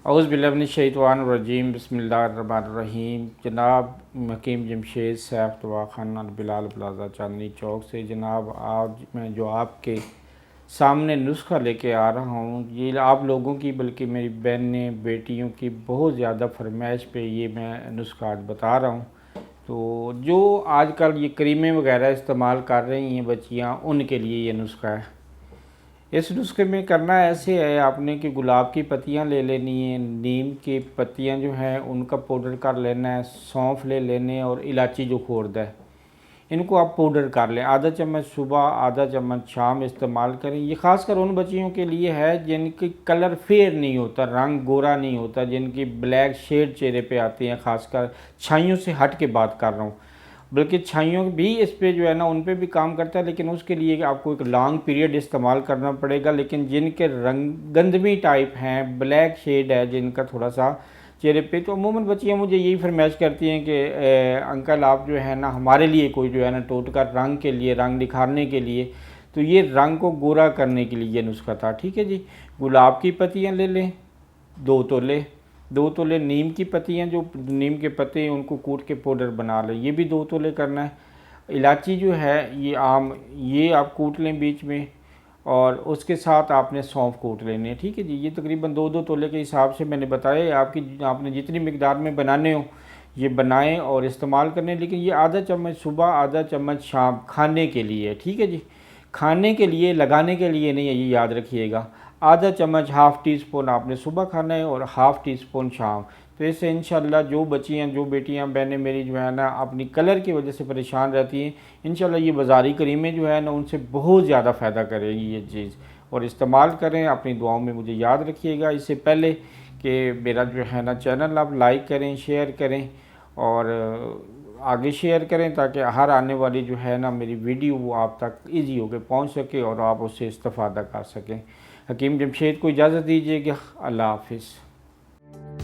औज़ुबिल्लाहिमिनश्शैतानिर्रजीम बिस्मिल्लाहिर्रहमानिर्रहीम। जनाब हकीम जमशेद सैफ दवाखाना बिलाल प्लाज़ा चांदनी चौक से जनाब आज मैं जो आपके सामने नुस्खा लेके आ रहा हूँ, ये आप लोगों की बल्कि मेरी बहनें बेटियों की बहुत ज़्यादा फरमाइश पे ये मैं नुस्खा आज बता रहा हूँ। तो जो आजकल ये क्रीमें वगैरह इस्तेमाल कर रही हैं बच्चियाँ, उनके लिए ये नुस्खा है। इस नुस्खे में करना ऐसे है, आपने कि गुलाब की पत्तियां ले लेनी है, नीम की पत्तियां जो हैं उनका पाउडर कर लेना है, सौंफ ले लेने और इलायची जो खोर्द है इनको आप पाउडर कर लें। आधा चम्मच सुबह आधा चम्मच शाम इस्तेमाल करें। ये ख़ासकर उन बच्चियों के लिए है जिनकी कलर फेयर नहीं होता, रंग गोरा नहीं होता, जिनकी ब्लैक शेड चेहरे पे आती हैं। ख़ासकर छाइयों से हट के बात कर रहा हूँ, बल्कि छाइयों भी इस पे जो है ना उन पे भी काम करता है, लेकिन उसके लिए आपको एक लॉन्ग पीरियड इस्तेमाल करना पड़ेगा। लेकिन जिनके रंग गंदमी टाइप हैं, ब्लैक शेड है जिनका थोड़ा सा चेहरे पे, तो अमूमन बच्चियाँ मुझे यही फरमाइश करती हैं कि अंकल आप जो है ना हमारे लिए कोई जो है ना टोटका रंग के लिए, रंग निखारने के लिए, तो ये रंग को गोरा करने के लिए ये नुस्खा था। ठीक है जी। गुलाब की पत्तियाँ ले लें 2 तोले, 2 तोले नीम की पत्तियाँ, जो नीम के पत्ते हैं उनको कूट के पाउडर बना लें, ये भी 2 तोले करना है। इलायची जो है ये आम, ये आप कूट लें बीच में, और उसके साथ आपने सौंफ कूट लेने हैं। ठीक है जी। ये तकरीबन 2-2 तोले के हिसाब से मैंने बताया, आपने जितनी मिकदार में बनाने हो ये बनाएं और इस्तेमाल करें। लेकिन ये आधा चम्मच सुबह आधा चम्मच शाम खाने के लिए। ठीक है जी। खाने के लिए, लगाने के लिए नहीं है, ये याद रखिएगा। आधा चम्मच हाफ़ टी स्पून आपने सुबह खाना है और हाफ़ टी स्पून शाम। तो इससे इंशाल्लाह जो बच्चियाँ, जो बेटियाँ बहनें मेरी जो है ना अपनी कलर की वजह से परेशान रहती हैं, इंशाल्लाह ये बाज़ारी क्रीमें जो है ना उनसे बहुत ज़्यादा फ़ायदा करेगी ये चीज़। और इस्तेमाल करें, अपनी दुआओं में मुझे याद रखिएगा। इससे पहले कि मेरा जो है ना चैनल आप लाइक करें, शेयर करें और आगे शेयर करें, ताकि हर आने वाली जो है ना मेरी वीडियो वो आप तक ईजी होकर पहुंच सके और आप उससे इस्तेफ़ादा कर सकें। हकीम जमशेद को इजाज़त दीजिएगा। अल्लाह हाफ़िज़।